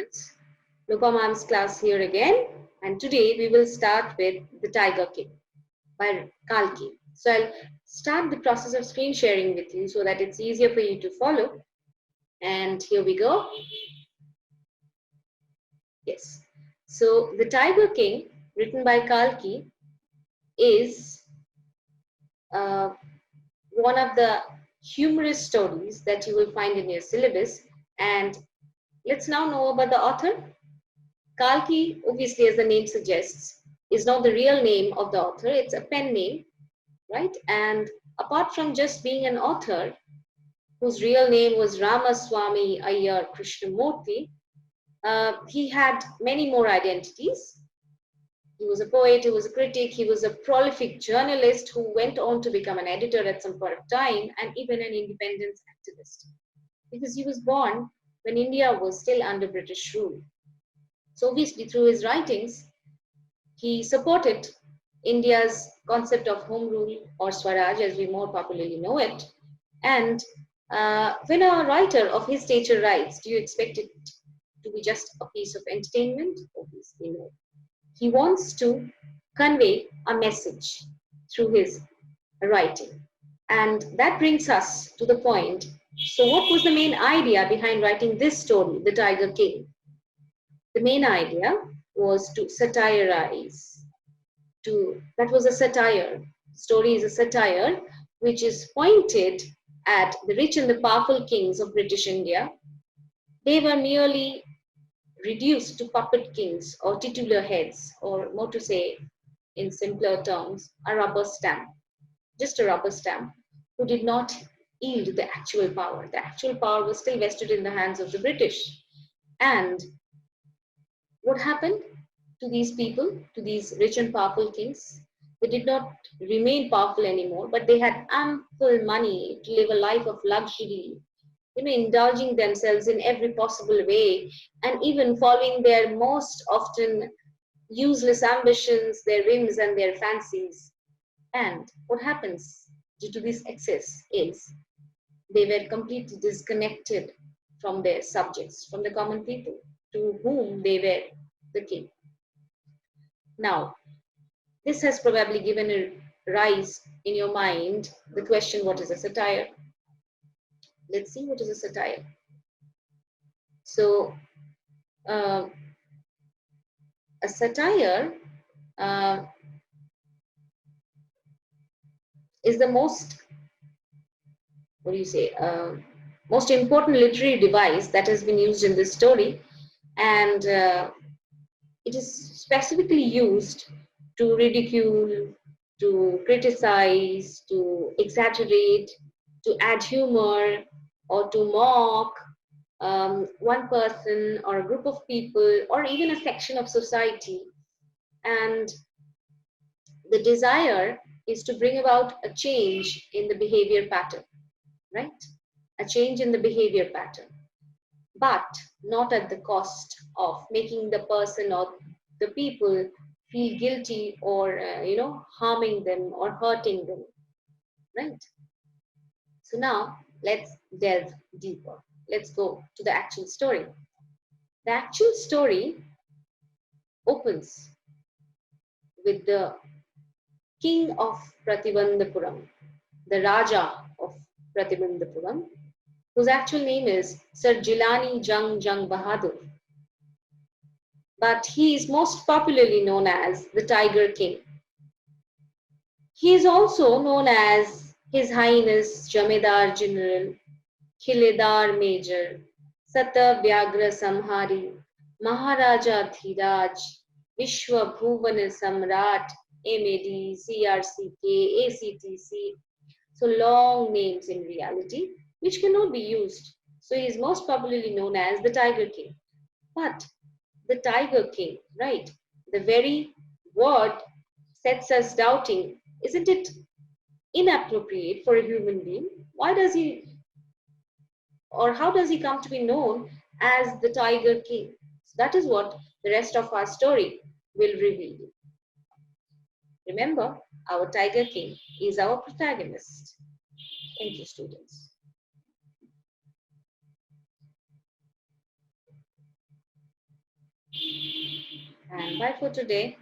students. Lopamuddra's class here again, and today we will start with The Tiger King by Kalki. So I'll start the process of screen sharing with you so that it's easier for you to follow. And here we go. Yes. So The Tiger King, written by Kalki, is one of the humorous stories that you will find in your syllabus. And let's now know about the author. Kalki, obviously, as the name suggests, is not the real name of the author. It's a pen name, right? And apart from just being an author, whose real name was Ramaswamy Iyer Krishnamurthy, he had many more identities. He was a poet, he was a critic, he was a prolific journalist who went on to become an editor at some point of time, and even an independence activist. Because he was born when India was still under British rule. So obviously through his writings, he supported India's concept of home rule or Swaraj as we more popularly know it. And when a writer of his stature writes, do you expect it to be just a piece of entertainment? Obviously no. He wants to convey a message through his writing. And that brings us to the point. So what was the main idea behind writing this story, The Tiger King? The main idea was to satirize. That was a satire. The story is a satire which is pointed at the rich and the powerful kings of British India. They were merely reduced to puppet kings or titular heads, or more to say in simpler terms, a rubber stamp. Just a rubber stamp who did not yield the actual power. The actual power was still vested in the hands of the British. And what happened to these people, to these rich and powerful kings? They did not remain powerful anymore, but they had ample money to live a life of luxury, indulging themselves in every possible way, and even following their most often useless ambitions, their whims and their fancies. And what happens due to this excess is they were completely disconnected from their subjects, from the common people to whom they were the king. Now, this has probably given a rise in your mind the question, what is a satire? Let's see what is a satire. So, a satire is the most, most important literary device that has been used in this story, and it is specifically used to ridicule, to criticize, to exaggerate, to add humor, or to mock one person or a group of people or even a section of society. And the desire is to bring about a change in the behavior pattern, right? A change in the behavior pattern, but not at the cost of making the person or the people feel guilty or, harming them or hurting them, right? So now let's delve deeper. Let's go to the actual story. The actual story opens with the king of Pratibandhapuram, the Raja of Pratibandhapuram, whose actual name is Sir Jilani Jung Bahadur. But he is most popularly known as the Tiger King. He is also known as His Highness Jamedar General, Khiledar Major, Sata Vyagra Samhari, Maharaja Dhiraj, Vishwa Bhuvana Samrat, MAD, CRCK, ACTC. So long names in reality, which cannot be used. So he is most popularly known as the Tiger King. But the Tiger King, right? The very word sets us doubting, isn't it inappropriate for a human being? Why does he, or how does he come to be known as the Tiger King? So that is what the rest of our story will reveal. Remember, our Tiger King is our protagonist. Thank you, students. And bye for today.